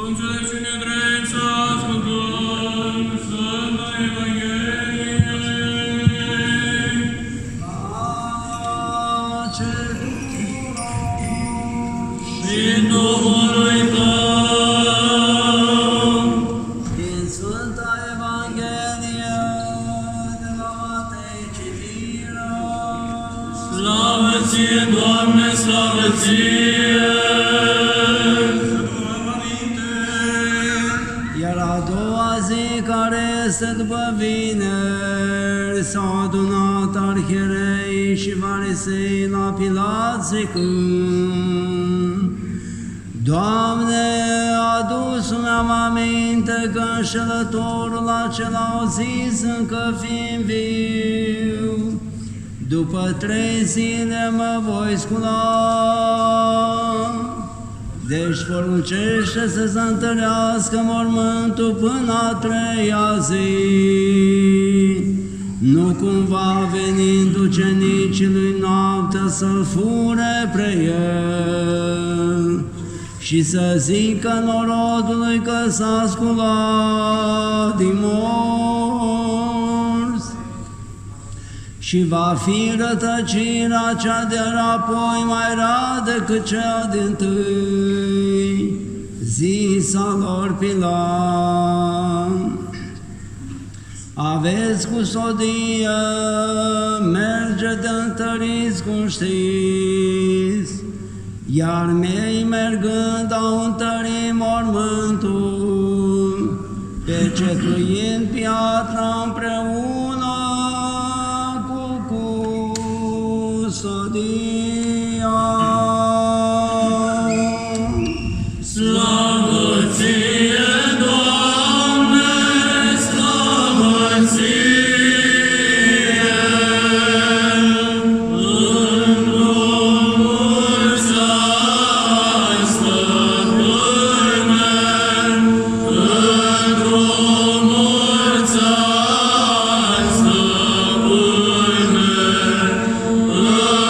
înțelepciune drept să ascultăm Sfânta Evanghelie. Pace tuturor Și Duhului Tău. din Sfânta Evanghelie de la Matei citirea. Slavă Ție, Doamne, slavă Ție! Iar a doua zi, care este după vineri, s-au adunat arhierei și farisei la Pilat zicând: Doamne, adu-mi aminte că înșelătorul acela au zis încă fiind viu, după 3 zile mă voi scula. Deci poruncește să se întărească mormântul până a 3-a zi, nu cumva venind ucenicii lui noaptea să-l fure pre el și să zică norodului că s-a sculat din morți. Și va fi rătăcirea cea de apoi mai rea decât cea dintâi, zisa lor Pilat. Aveți custodie, merge de întăriți cum știți, iar mei mergând au întărit mormântul, pecetuind piatra împreună custodia. Slavă Ție, Doamne, slavă Ție! În drumul să-i stăpâne,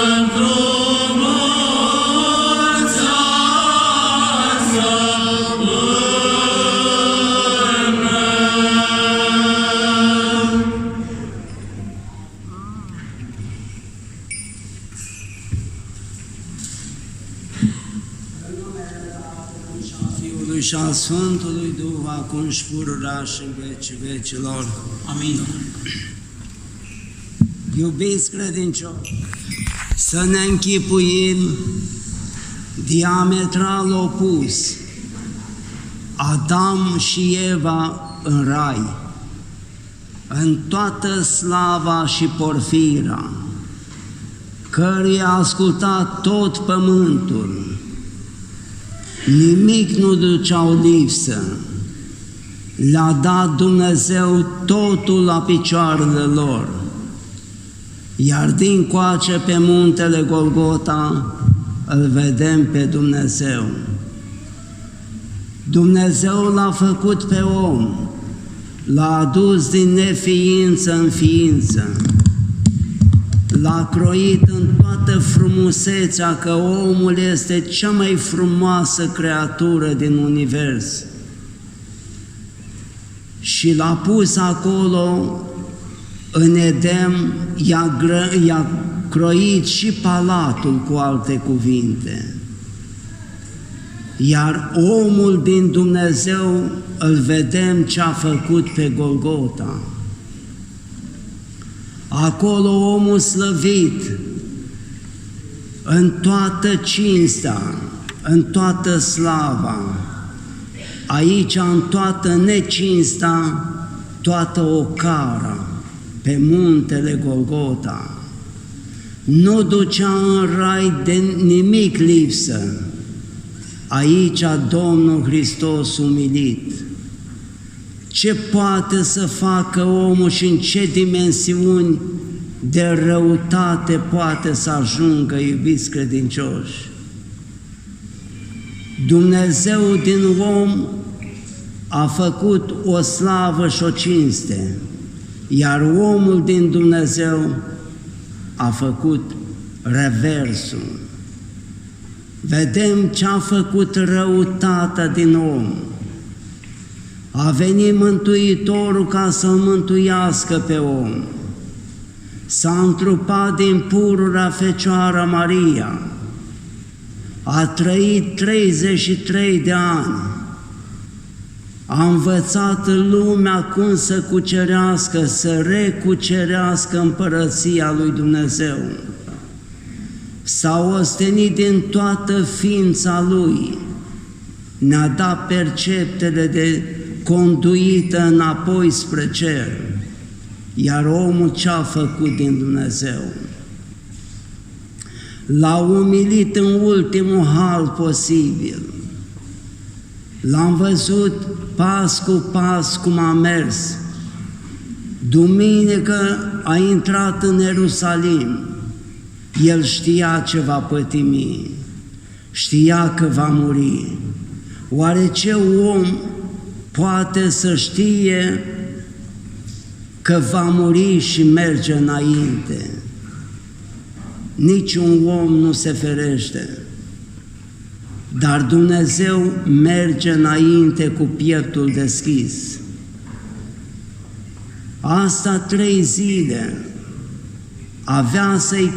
în drumul să-i stăpâne, Fiului și al Sfântului Duh, acum și pururea și în vecii vecilor. Amin. Iubiți credincioși, să ne închipuim diametral opus Adam și Eva în rai, în toată slava și porfirea, căruia a ascultat tot pământul, nimic nu duceau lipsă, le-a dat Dumnezeu totul la picioarele lor. Iar dincoace pe muntele Golgota îl vedem pe Dumnezeu. Dumnezeu l-a făcut pe om, l-a adus din neființă în ființă, l-a croit în toată frumusețea, că omul este cea mai frumoasă creatură din univers. Și l-a pus acolo, în Edem, i-a croit și palatul, cu alte cuvinte. Iar omul din Dumnezeu îl vedem ce-a făcut pe Golgota. Acolo omul slăvit, în toată cinstea, în toată slava, aici în toată necinstea, toată ocara, pe muntele Golgota. Nu ducea în rai de nimic lipsă, aici Domnul Hristos umilit. Ce poate să facă omul și în ce dimensiuni de răutate poate să ajungă, iubiți credincioși? Dumnezeu din om a făcut o slavă și o cinste, iar omul din Dumnezeu a făcut reversul. Vedem ce a făcut răutatea din om, A venit Mântuitorul ca să-l mântuiască pe om. S-a întrupat din pururea Fecioara Maria. A trăit 33 de ani. A învățat lumea cum să cucerească, să recucerească împărăția lui Dumnezeu. S-a ostenit din toată ființa Lui. Ne-a dat perceptele de conduită înapoi spre cer. Iar omul ce-a făcut din Dumnezeu? L-a umilit în ultimul hal posibil. L-am văzut pas cu pas cum a mers. Duminică a intrat în Ierusalim. El știa ce va pătimi, știa că va muri. Oare ce om poate să știe că va muri și merge înainte? Niciun om nu se ferește, dar Dumnezeu merge înainte cu pieptul deschis. Asta 3 zile avea să-i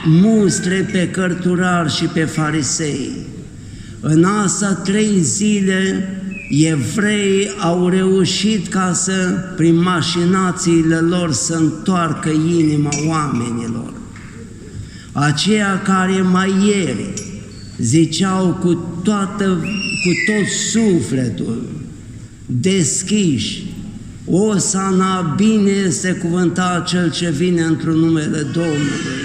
mustre pe cărturari și pe farisei. În asta 3 zile evreii au reușit ca să, prin mașinațiile lor, să întoarcă inima oamenilor. Aceia care mai ieri ziceau cu tot sufletul, deschiși, Osana, bine este cuvântat cel ce vine într-un numele Domnului.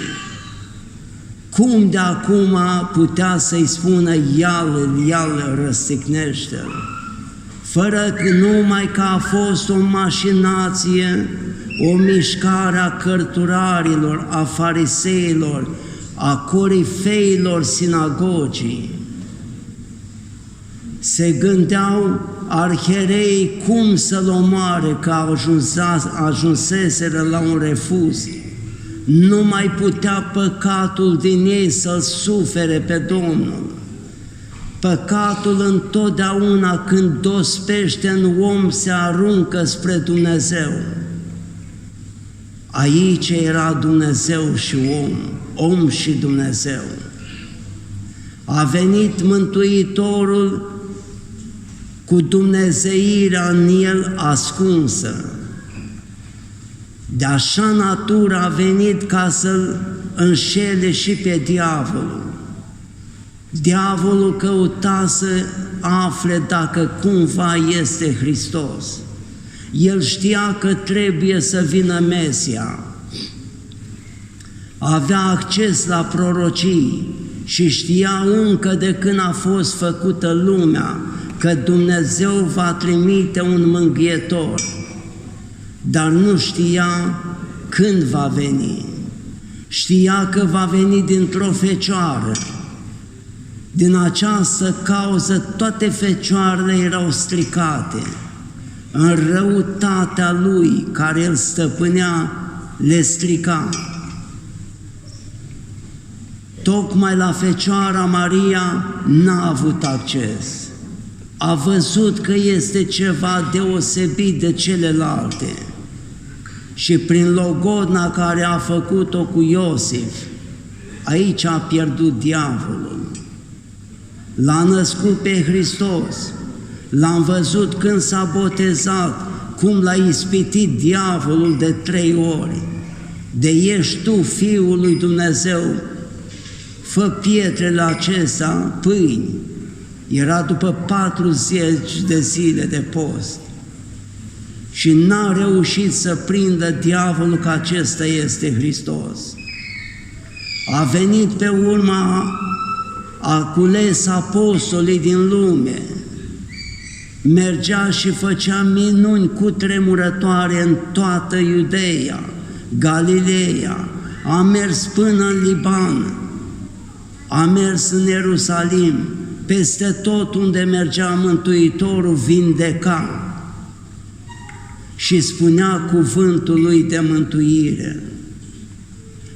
Cum de acum putea să-i spună ial răstignește-l? Fără că numai că a fost o mașinație, o mișcare a cărturarilor, a fariseilor, a corifeilor sinagogii. Se gândeau arhierei cum să-l omoare, că ajunseseră la un refuz. Nu mai putea păcatul din ei să-l sufere pe Domnul. Păcatul întotdeauna când dospește în om se aruncă spre Dumnezeu. Aici era Dumnezeu și om și Dumnezeu. A venit Mântuitorul cu dumnezeirea în el ascunsă. De așa natură a venit ca să-l înșele și pe diavolul. Diavolul căuta să afle dacă cumva este Hristos. El știa că trebuie să vină Mesia. Avea acces la prorocii și știa încă de când a fost făcută lumea că Dumnezeu va trimite un mângâietor, dar nu știa când va veni. Știa că va veni dintr-o fecioară. Din această cauză toate fecioarele erau stricate. În răutatea lui care îl stăpânea, le strica. Tocmai la Fecioara Maria n-a avut acces. A văzut că este ceva deosebit de celelalte și prin logodna care a făcut-o cu Iosif, aici a pierdut diavolul. L-a născut pe Hristos, l-am văzut când s-a botezat, cum l-a ispitit diavolul de 3 ori. De ești tu Fiul lui Dumnezeu, fă pietrele acestea pâini. Era după 40 de zile de post și n-a reușit să prindă diavolul că acesta este Hristos. A venit pe urma, a cules apostolii din lume, mergea și făcea minuni cutremurătoare în toată Iudeea, Galileea, a mers până în Liban, a mers în Ierusalim, peste tot unde mergea Mântuitorul vindeca și spunea cuvântul lui de mântuire.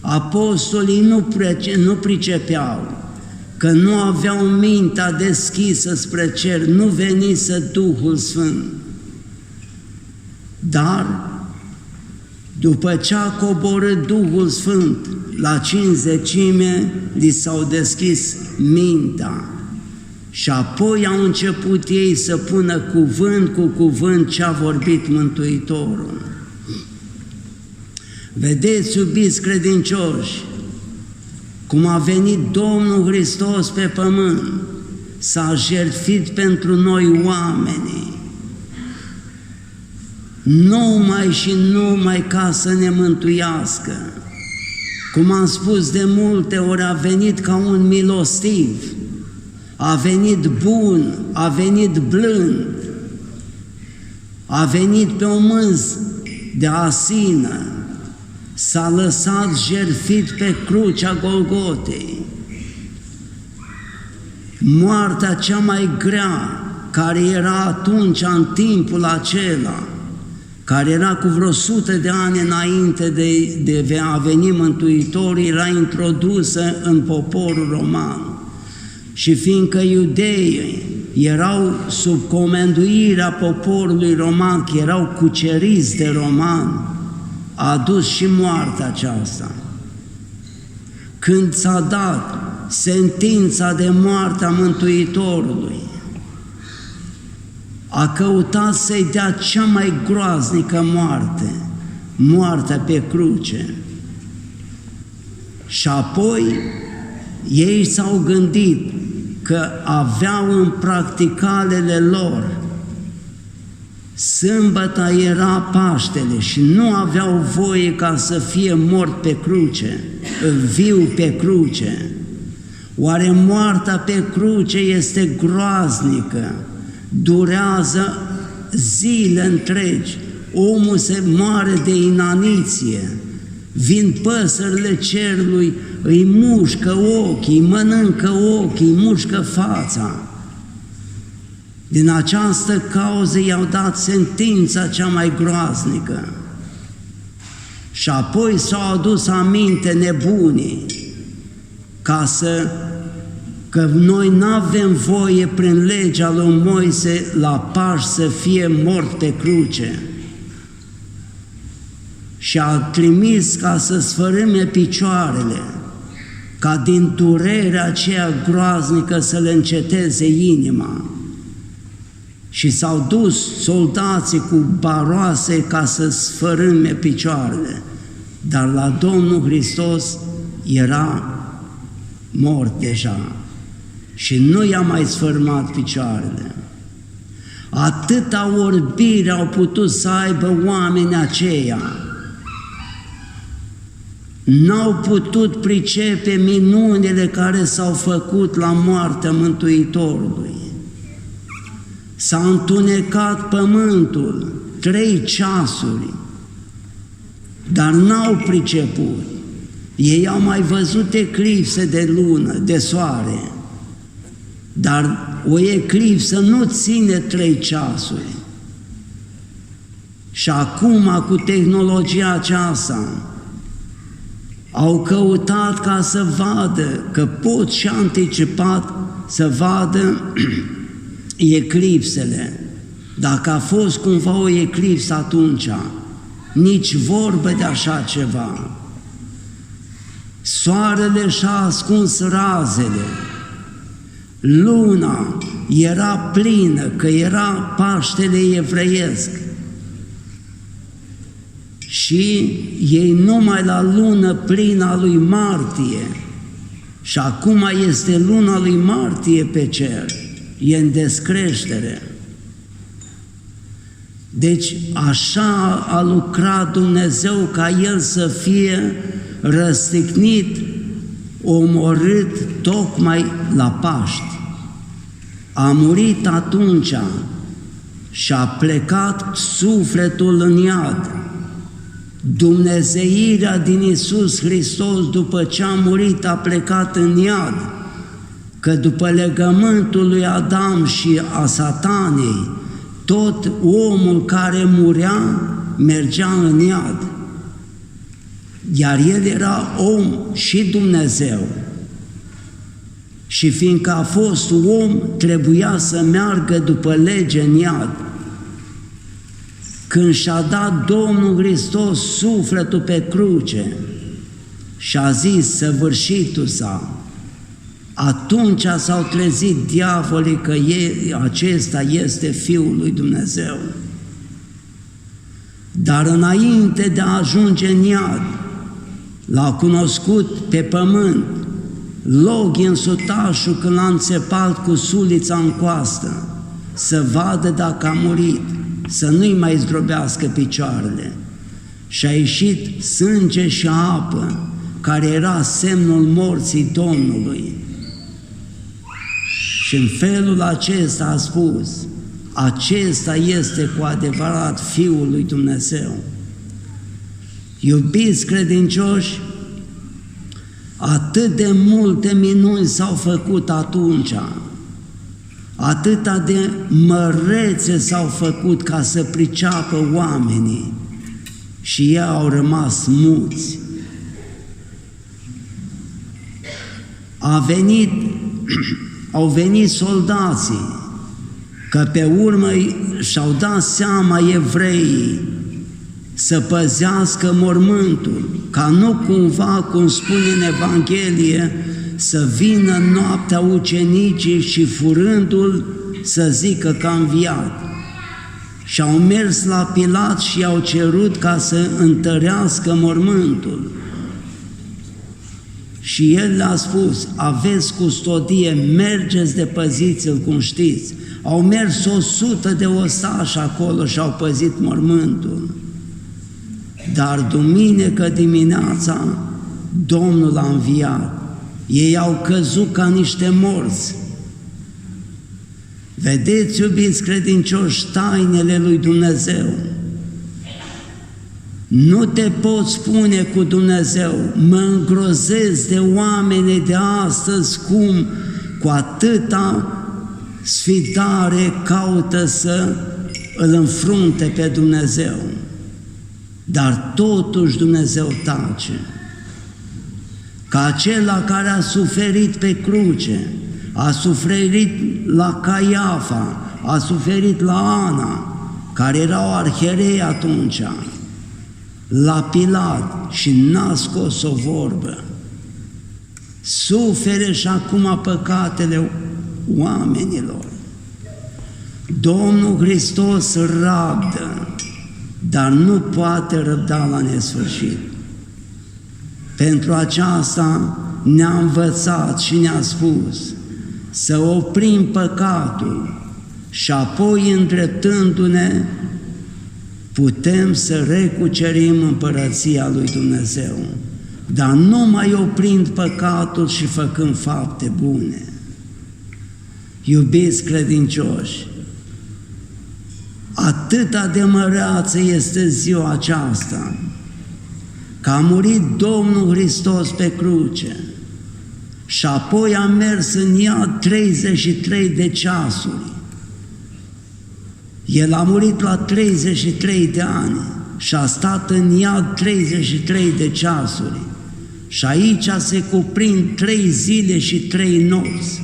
Apostolii nu pricepeau, că nu aveau mintea deschisă spre cer, nu venise Duhul Sfânt. Dar, după ce a coborât Duhul Sfânt la Cincizecime, li s-au deschis mintea și apoi au început ei să pună cuvânt cu cuvânt ce a vorbit Mântuitorul. Vedeți, iubiți credincioși, cum a venit Domnul Hristos pe pământ, s-a jertfit pentru noi oamenii, numai și numai ca să ne mântuiască. Cum am spus de multe ori, a venit ca un milostiv, a venit bun, a venit blând, a venit pe o mânz de asină, s-a lăsat jertfit pe crucea Golgotei. Moartea cea mai grea, care era atunci, în timpul acela, care era cu vreo 100 de ani înainte de a veni Mântuitorul, era introdusă în poporul roman. Și fiindcă iudeii erau sub comenduirea poporului roman, că erau cuceriți de romani, a adus și moartea aceasta. Când s-a dat sentința de moarte a Mântuitorului, a căutat să-i dea cea mai groaznică moarte, moartea pe cruce. Și apoi ei s-au gândit că aveau în practicalele lor, sâmbăta era Paștele și nu aveau voie ca să fie mort pe cruce, viu pe cruce. Oare moartea pe cruce este groaznică, durează zile întregi, omul se moare de inaniție, vin păsările cerului, îi mușcă ochii, îi mănâncă ochii, îi mușcă fața. Din această cauză i-au dat sentința cea mai groaznică. Și apoi s-au adus aminte nebunii că noi n-avem voie prin legea lui Moise la Paști să fie mort pe cruce. Și a trimis ca să sfărâme picioarele, ca din durerea aceea groaznică să le înceteze inima. Și s-au dus soldații cu baroase ca să sfărâme picioarele, dar la Domnul Hristos era mort deja și nu i-a mai sfărâmat picioarele. Atâta orbire au putut să aibă oamenii aceia, n-au putut pricepe minunile care s-au făcut la moartea Mântuitorului. S-a întunecat pământul 3 ceasuri, dar n-au priceput. Ei au mai văzut eclipse de lună, de soare, dar o eclipsă nu ține 3 ceasuri. Și acum, cu tehnologia aceasta, au căutat ca să vadă, că pot și anticipat să vadă eclipsele. Dacă a fost cumva o eclipsă atunci, nici vorbă de așa ceva. Soarele și-a ascuns razele, luna era plină, că era Paștele evreiesc. Și ei numai la lună plină a lui martie, și acum este luna lui martie pe cer, e în descreștere. Deci așa a lucrat Dumnezeu ca El să fie răstignit, omorât tocmai la Paști. A murit atunci și a plecat sufletul în iad. Dumnezeirea din Iisus Hristos, după ce a murit, a plecat în iad, că după legământul lui Adam și a Satanei, tot omul care murea mergea în iad, iar el era om și Dumnezeu. Și fiindcă a fost om, trebuia să meargă după lege în iad, când și-a dat Domnul Hristos sufletul pe cruce și a zis săvârșitul s-a, atunci s-au trezit diavolii că acesta este Fiul lui Dumnezeu. Dar înainte de a ajunge în iad, l-a cunoscut pe pământ, Loghi însutașul când l-a înțepat cu sulița în coastă, să vadă dacă a murit, să nu-i mai zdrobească picioarele. Și a ieșit sânge și apă, care era semnul morții Domnului. Și în felul acesta a spus, acesta este cu adevărat Fiul lui Dumnezeu. Iubiți credincioși, atât de multe minuni s-au făcut atunci, atâta de mărețe s-au făcut ca să priceapă oamenii și ei au rămas muți. Au venit soldații, că pe urmă și-au dat seama evreii să păzească mormântul, ca nu cumva, cum spune în Evanghelie, să vină noaptea ucenicii și furându-l să zică că a înviat. Și au mers la Pilat și i-au cerut ca să întărească mormântul. Și el le-a spus, aveți custodie, mergeți de păziți-l cum știți. Au mers 100 de ostași acolo și au păzit mormântul. Dar duminică dimineața Domnul a înviat. Ei au căzut ca niște morți. Vedeți, iubiți credincioși, tainele lui Dumnezeu. Nu te poți spune cu Dumnezeu, mă îngrozesc de oamenii de astăzi, cum cu atâta sfidare caută să îl înfrunte pe Dumnezeu. Dar totuși Dumnezeu tace. Ca acela care a suferit pe cruce, a suferit la Caiafa, a suferit la Ana, care erau arhierei atunci, la Pilat și n-a scos o vorbă. Sufere și acum păcatele oamenilor. Domnul Hristos rabdă, dar nu poate răbda la nesfârșit. Pentru aceasta ne-a învățat și ne-a spus să oprim păcatul și apoi, îndreptându-ne, putem să recucerim împărăția lui Dumnezeu, dar numai oprind păcatul și făcând fapte bune. Iubiți credincioși, atâta de măreață este ziua aceasta, că a murit Domnul Hristos pe cruce și apoi a mers în iad 33 de ceasuri. El a murit la 33 de ani și a stat în iad 33 de ceasuri. Și aici se cuprind 3 zile și 3 nopți.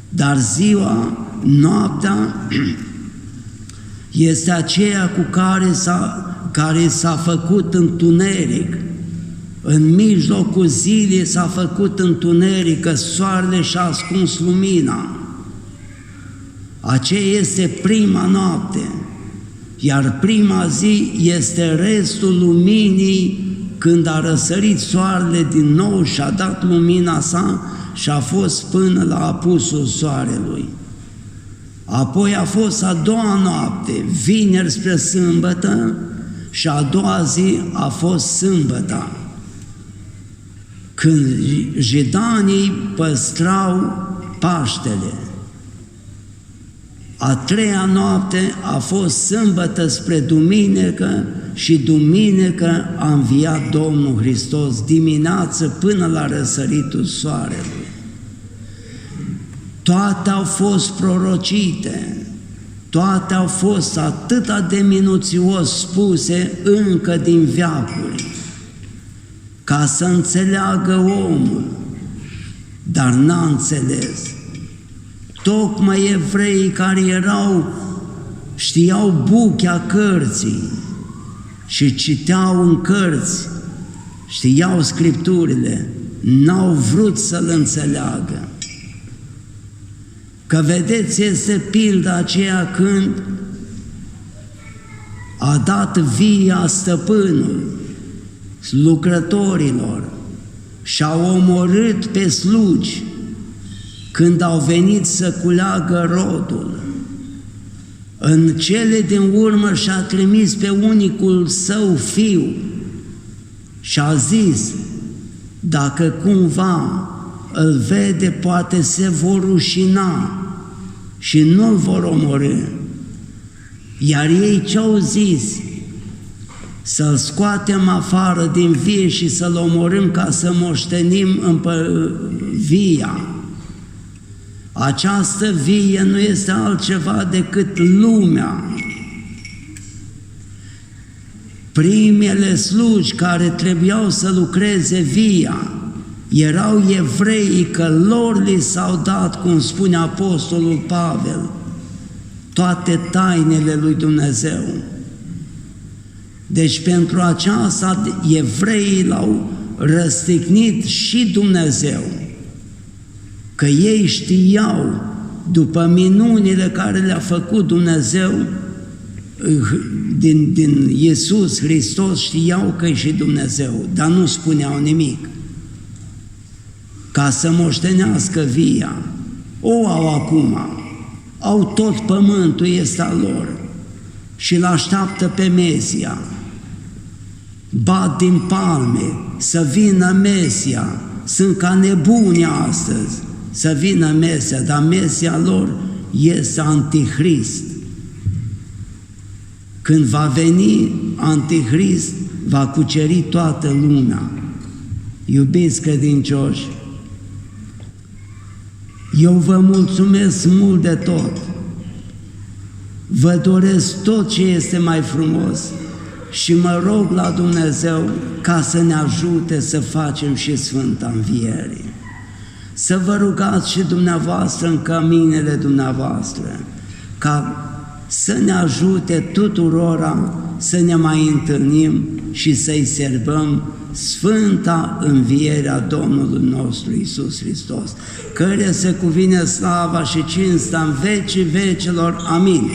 Dar noaptea, este aceea cu care s-a făcut întuneric. În mijlocul zilei s-a făcut întuneric, că soarele și-a ascuns lumina. Aceea este prima noapte, iar prima zi este restul luminii, când a răsărit soarele din nou și a dat lumina sa și a fost până la apusul soarelui. Apoi a fost a doua noapte, vineri spre sâmbătă, și a doua zi a fost sâmbăta, când jidanii păstrau Paștele. A treia noapte a fost sâmbătă spre duminică și duminică a înviat Domnul Hristos dimineață până la răsăritul soarelui. Toate au fost prorocite, toate au fost atâta de minuțios spuse încă din veacuri, ca să înțeleagă omul, dar n-a înțeles. Tocmai evreii care erau știau buchea cărții și citeau în cărți, știau Scripturile, n-au vrut să-L înțeleagă. Că vedeți, este pilda aceea când a dat via stăpânul lucrătorilor și au omorât pe slugi când au venit să culeagă rodul. În cele din urmă și-a trimis pe unicul său fiu și a zis, dacă cumva îl vede, poate se vor rușina și nu-l vor omorâ. Iar ei ce-au zis? Să-l scoatem afară din vie și să-l omorâm ca să moștenim via. Această vie nu este altceva decât lumea. Primele slugi care trebuiau să lucreze via erau evreii, că lor li s-au dat, cum spune Apostolul Pavel, toate tainele lui Dumnezeu. Deci pentru aceasta evreii l-au răstignit și Dumnezeu, că ei știau, după minunile care le-a făcut Dumnezeu din Iisus Hristos, știau că e și Dumnezeu, dar nu spuneau nimic. Ca să moștenească via, o au acum, au tot pământul, este al lor și îl așteaptă pe Mesia. Bat din palme să vină Mesia, sunt ca nebuni astăzi să vină Mesia, dar Mesia lor este Antichrist. Când va veni Antichrist, va cuceri toată lumea. Iubiți credincioși, eu vă mulțumesc mult de tot, vă doresc tot ce este mai frumos și mă rog la Dumnezeu ca să ne ajute să facem și Sfânta Înviere. Să vă rugați și dumneavoastră în căminele dumneavoastră, ca să ne ajute tuturora să ne mai întâlnim și să-i serbăm Sfânta Înviere a Domnului nostru Iisus Hristos, căreia se cuvine slava și cinsta în vecii vecilor. Amin.